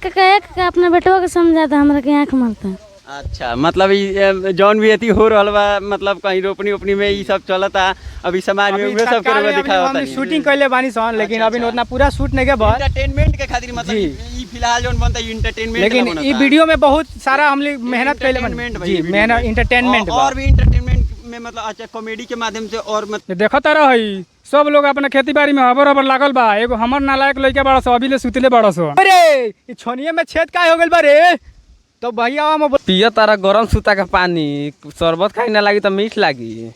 एक अपना बेटवा के समझाता हमरा के आँख मारता। अच्छा, मतलब जौन भी अति हो रहल बा, मतलब कहीं रोपनी ओपनी में ये सब चलता अभी समाज में उहे सब के दिखावता। हम शूटिंग कइले बानी सन, लेकिन अभी उतना पूरा शूट नहीं के बा, एंटरटेनमेंट के खातिर मतलब ई फिलहाल जौन बनता है एंटरटेनमेंट, लेकिन ई वीडियो में बहुत सारा हम लोग मेहनत कइले बानी जी, मेहनत एंटरटेनमेंट और भी एंटरटेनमेंट में मतलब अच्छा कॉमेडी के माध्यम से और देखत रही सब लोग अपना खेती बाड़ी में हबर हबर लागल बा। एगो हमर नालायक लइका बड़ा सो अभी ले सुतले बड़ा सो। अरे ई छोनिए में छेद काहे हो गेल बा रे? तो भैया हम पिया तारा गरम सूता का पानी, शरबत खाई ना लगी तो मीठ लगी।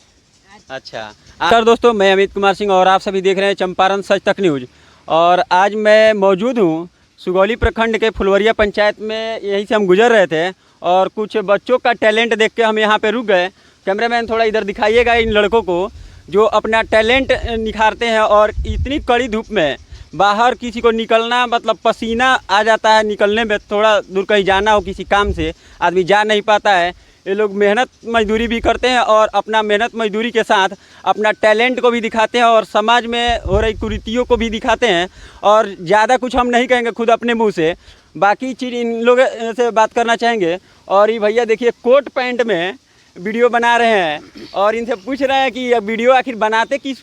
अच्छा सर, दोस्तों मैं अमित कुमार सिंह और आप सभी देख रहे हैं चंपारण सच तक न्यूज़। और आज मैं मौजूद हूँ सुगौली प्रखंड के फुलवरिया पंचायत में। यहीं से हम गुजर रहे थे और कुछ बच्चों का टैलेंट देख के हम यहाँ पे रुक गए। कैमरामैन थोड़ा इधर दिखाइएगा इन लड़कों को जो अपना टैलेंट निखारते हैं। और इतनी कड़ी धूप में बाहर किसी को निकलना मतलब पसीना आ जाता है, निकलने में थोड़ा दूर कहीं जाना हो किसी काम से आदमी जा नहीं पाता है। ये लोग मेहनत मजदूरी भी करते हैं और अपना मेहनत मजदूरी के साथ अपना टैलेंट को भी दिखाते हैं और समाज में हो रही कुरीतियों को भी दिखाते हैं। और ज़्यादा कुछ हम नहीं कहेंगे खुद अपने मुंह से, बाकी चीज़ इन लोगों से बात करना चाहेंगे। और ये भैया देखिए कोट पैंट में वीडियो बना रहे हैं और इनसे पूछ रहे हैं कि वीडियो आखिर बनाते किस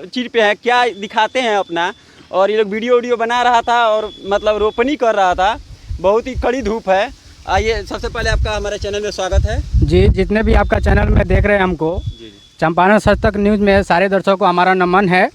चीज़ पे है, क्या दिखाते हैं अपना। और ये लोग वीडियो बना रहा था और मतलब रोपनी कर रहा था। बहुत ही कड़ी धूप है। आइए, सबसे पहले आपका हमारे चैनल में स्वागत है जी। जितने भी आपका चैनल में देख रहे हैं हमको जी। चंपारण सच तक न्यूज़ में सारे दर्शकों को हमारा नमन है।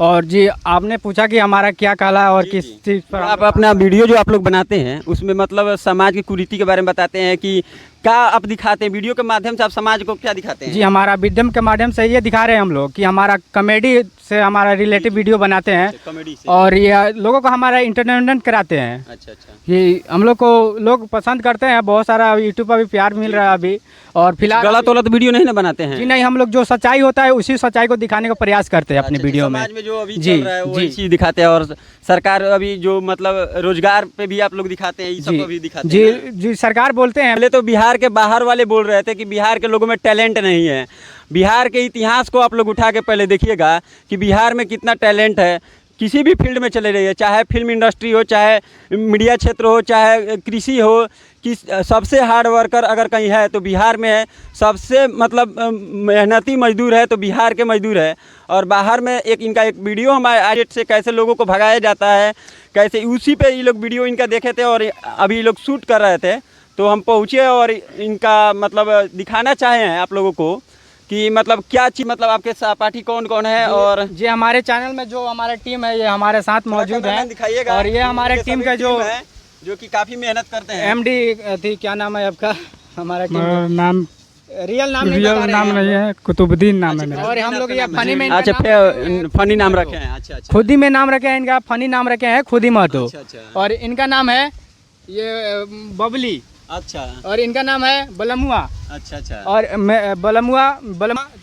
और जी आपने पूछा कि हमारा क्या कला है और जी, किस जी। चीज़ पर आप अपना वीडियो जो आप लोग बनाते हैं उसमें मतलब समाज की कुरीति के बारे में बताते हैं कि क्या आप दिखाते हैं वीडियो के माध्यम से, आप समाज को क्या दिखाते हैं? जी हमारा विद्यम के माध्यम से ये दिखा रहे हैं हम लोग कि हमारा कॉमेडी से हमारा रिलेटिव वीडियो बनाते हैं कॉमेडी से और ये लोगों को हमारा इंटरटेनमेंट कराते हैं। अच्छा अच्छा, ये हम लोग को लोग पसंद करते हैं, बहुत सारा यूट्यूब पर भी प्यार मिल रहा है अभी। और फिलहाल गलत वलत वीडियो नहीं ना बनाते हैं? जी नहीं, हम लोग जो सच्चाई होता है उसी सच्चाई को दिखाने का प्रयास करते हैं अपनी वीडियो में। समाज में जो अभी जी, चल रहा है वो जी। चीज दिखाते हैं। और सरकार अभी जो मतलब रोजगार पे भी आप लोग दिखाते हैं, ये सब को भी दिखाते जी हैं। जी सरकार बोलते हैं। पहले तो बिहार के बाहर वाले बोल रहे थे कि बिहार के लोगों में टैलेंट नहीं है। बिहार के इतिहास को आप लोग उठा के पहले देखिएगा कि बिहार में कितना टैलेंट है। किसी भी फील्ड में चले जाइए, चाहे फिल्म इंडस्ट्री हो, चाहे मीडिया क्षेत्र हो, चाहे कृषि हो, कि सबसे हार्ड वर्कर अगर कहीं है तो बिहार में है। सबसे मतलब मेहनती मजदूर है तो बिहार के मजदूर है। और बाहर में इनका एक वीडियो हमारे आर्ट से कैसे लोगों को भगाया जाता है, कैसे उसी पे ये लोग वीडियो इनका देखे थे और अभी ये लोग शूट कर रहे थे तो हम पहुँचे और इनका मतलब दिखाना चाहे हैं आप लोगों को कि मतलब क्या चीज़, मतलब आपके सहपाठी कौन कौन है। और जी हमारे चैनल में जो हमारा टीम है ये हमारे साथ मौजूद है। दिखाइएगा। और ये हमारे टीम का जो कि काफ़ी मेहनत करते हैं। एमडी थी, क्या नाम है आपका? हमारा टीम नाम रियल नाम नहीं है, कुतुबुद्दीन नाम है। और हम लोग ये फनी में अच्छा, फनी नाम रखे हैं। अच्छा अच्छा, खुद ही में नाम रखे हैं इनका, फनी नाम रखे हैं खुद ही महतो। अच्छा अच्छा, और इनका नाम है ये बबली। अच्छा और इनका नाम है बलमुआ। अच्छा अच्छा। और बलमुआ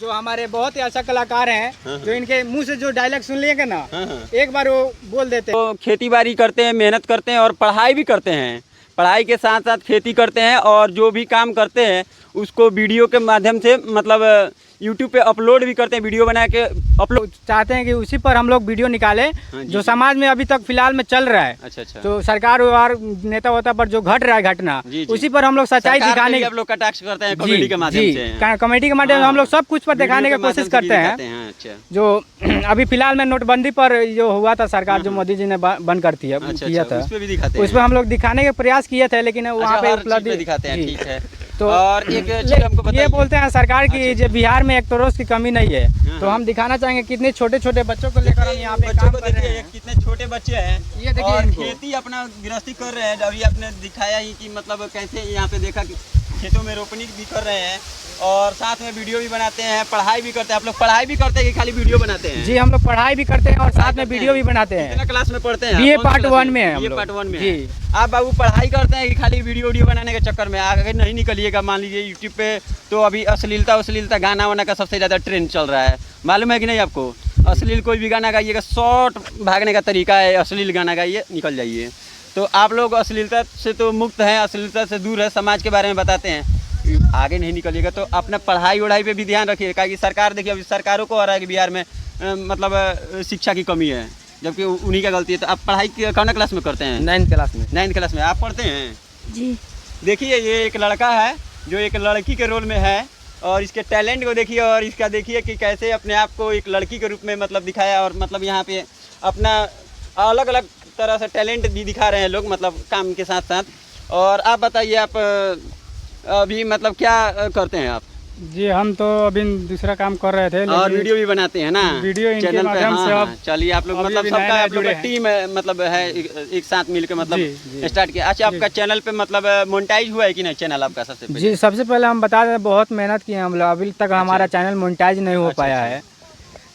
जो हमारे बहुत ही अच्छा कलाकार हैं, जो इनके मुंह से जो डायलॉग सुन लिएगा ना एक बार वो बोल देते हैं। तो खेती बाड़ी करते हैं, मेहनत करते हैं और पढ़ाई भी करते हैं। पढ़ाई के साथ साथ खेती करते हैं और जो भी काम करते हैं उसको वीडियो के माध्यम से मतलब यूट्यूब पे अपलोड भी करते हैं, वीडियो बना के अपलोड चाहते हैं कि उसी पर हम लोग वीडियो निकालें जो समाज में अभी तक फिलहाल में चल रहा है। अच्छा अच्छा, तो सरकार और नेता होता पर जो घट रहा है घटना, उसी पर हम लोग सच्चाई दिखाने आप लोग कटाक्ष करते हैं कॉमेडी के माध्यम से। कॉमेडी के माध्यम से हम लोग सब कुछ पर दिखाने की कोशिश करते हैं। जो अभी फिलहाल में नोटबंदी पर जो हुआ था, सरकार जो मोदी जी ने बंद कर दिया था, उस पर हम लोग दिखाने के प्रयास किए थे, लेकिन वहाँ पे उपलब्धि दिखाते हैं। ठीक है। तो और एक चीज हमको ये बोलते हैं सरकार की जो बिहार में एक तो रोज की कमी नहीं है, तो हाँ। हम दिखाना चाहेंगे कितने छोटे छोटे बच्चों को लेकर हम यहाँ पे काम कर रहे हैं। कितने छोटे बच्चे हैं, ये देखिए और इनको। खेती अपना गृहस्थी कर रहे हैं। अभी आपने दिखाया ही कि मतलब कैसे यहाँ पे देखा कि खेतों में रोपनी भी कर रहे हैं और साथ में वीडियो भी बनाते हैं, पढ़ाई भी करते हैं। आप लोग पढ़ाई भी करते हैं कि खाली वीडियो बनाते हैं? जी हम लोग पढ़ाई भी करते हैं और साथ में वीडियो भी बनाते हैं। कितना क्लास में पढ़ते हैं? बीए पार्ट 1 में है हम बीए लोग। पार्ट 1 में जी। है। आप बाबू पढ़ाई करते हैं कि खाली वीडियो बनाने के चक्कर में आगे नहीं निकलिएगा? मान लीजिए यूट्यूब पे तो अभी अश्लीलता गाना वाना का सबसे ज़्यादा ट्रेंड चल रहा है, मालूम है कि नहीं आपको? अश्लील कोई भी गाना गाइएगा, शॉर्ट भागने का तरीका है, अश्लील गाना गाइए निकल जाइए। तो आप लोग अश्लीलता से तो मुक्त हैं, अश्लीलता से दूर है, समाज के बारे में बताते हैं, आगे नहीं निकलिएगा। तो अपना पढ़ाई वढ़ाई पे भी ध्यान रखिए, क्योंकि सरकार देखिए अभी सरकारों को आ रहा है कि बिहार में मतलब शिक्षा की कमी है, जबकि उन्हीं का गलती है। तो आप पढ़ाई कौन क्लास में करते हैं? 9th क्लास में। 9th क्लास में आप पढ़ते हैं? जी। देखिए ये एक लड़का है जो एक लड़की के रोल में है, और इसके टैलेंट को देखिए और इसका देखिए कि कैसे अपने आप को एक लड़की के रूप में मतलब दिखाया, और मतलब यहाँ पे अपना अलग अलग तरह से टैलेंट भी दिखा रहे हैं लोग, मतलब काम के साथ साथ। और आप बताइए, आप अभी मतलब क्या करते हैं आप? जी हम तो अभी दूसरा काम कर रहे थे, और वीडियो भी बनाते हैं ना वीडियो इनके चैनल पे? माध्यम से अब चलिए आप लोग मतलब सबका आप लोग का टीम मतलब है एक साथ मिलकर मतलब स्टार्ट किया। अच्छा, आपका चैनल पे मतलब मोनेटाइज हुआ है कि नहीं चैनल आपका? सबसे पहले जी सबसे पहले हम बता दें, बहुत मेहनत किए हम लोग, अभी तक हमारा चैनल मोनेटाइज नहीं हो पाया है।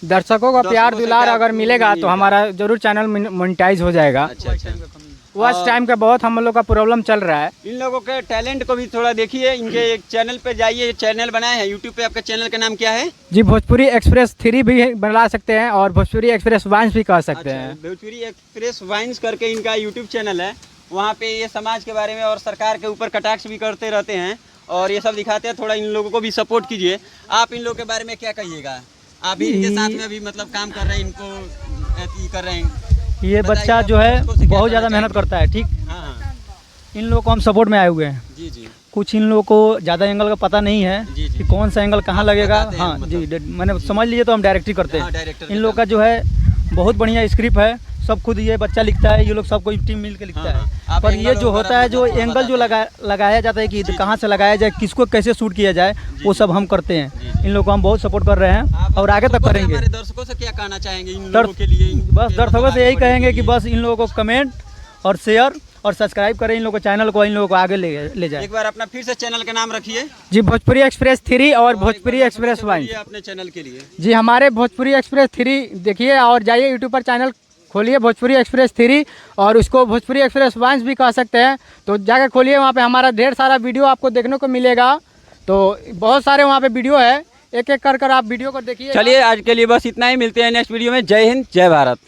दर्शकों का प्यार दुलार अगर मिलेगा तो हमारा जरूर चैनल मोनेटाइज हो जाएगा। अच्छा। वॉच टाइम का बहुत हम लोग का प्रॉब्लम चल रहा है। इन लोगों के टैलेंट को भी थोड़ा देखिए, इनके एक चैनल पे जाइए, चैनल बनाए हैं यूट्यूब पे। आपका चैनल का नाम क्या है? जी भोजपुरी एक्सप्रेस 3 भी बना सकते हैं और भोजपुरी एक्सप्रेस वाइन्स भी कह सकते हैं। भोजपुरी एक्सप्रेस वाइन्स करके इनका यूट्यूब चैनल है। वहाँ पे ये समाज के बारे में और सरकार के ऊपर कटाक्ष भी करते रहते हैं और ये सब दिखाते हैं। थोड़ा इन लोगों को भी सपोर्ट कीजिए। आप इन लोगों के बारे में क्या कहिएगा? आप भी इनके साथ में अभी मतलब काम कर रहे हैं, इनको कर रहे हैं। ये बच्चा जो है बहुत ज़्यादा मेहनत करता है। ठीक, हाँ। इन लोगों को हम सपोर्ट में आए हुए हैं। जी। कुछ इन लोगों को ज़्यादा एंगल का पता नहीं है जी। कि कौन सा एंगल कहाँ लगेगा। हाँ मतलब। जी, मैंने समझ लीजिए तो हम डायरेक्ट ही करते हैं। डायरेक्टर इन लोग का जो है बहुत बढ़िया स्क्रिप्ट है, सब खुद ये बच्चा लिखता है, ये लोग सब कोई टीम मिल के लिखता है। पर ये जो होता है, जो एंगल जो लगाया जाता है कि कहाँ से लगाया जाए, किसको कैसे शूट किया जाए, वो सब हम करते हैं। इन लोगों को हम बहुत सपोर्ट कर रहे हैं और आगे तक करेंगे। हमारे दर्शकों से क्या कहना चाहेंगे इन लोगों के लिए? बस दर्शकों से यही कहेंगे कि बस इन लोगों को कमेंट और शेयर और सब्सक्राइब करें, इन लोगों को चैनल को, इन लोगों को आगे ले जाए। एक बार अपना फिर से चैनल का नाम रखिए। जी भोजपुरी एक्सप्रेस 3 और भोजपुरी एक्सप्रेस वाइन्स अपने चैनल के लिए। जी हमारे भोजपुरी एक्सप्रेस 3 देखिए और जाइए यूट्यूब पर चैनल खोलिए भोजपुरी एक्सप्रेस 3 और उसको भोजपुरी एक्सप्रेस वाइन्स भी कह सकते हैं। तो जाकर खोलिए, वहाँ पे हमारा ढेर सारा वीडियो आपको देखने को मिलेगा। तो बहुत सारे वहाँ पे वीडियो है, एक एक कर आप वीडियो को देखिए। चलिए आज के लिए बस इतना ही, मिलते हैं नेक्स्ट वीडियो में। जय हिंद, जय भारत।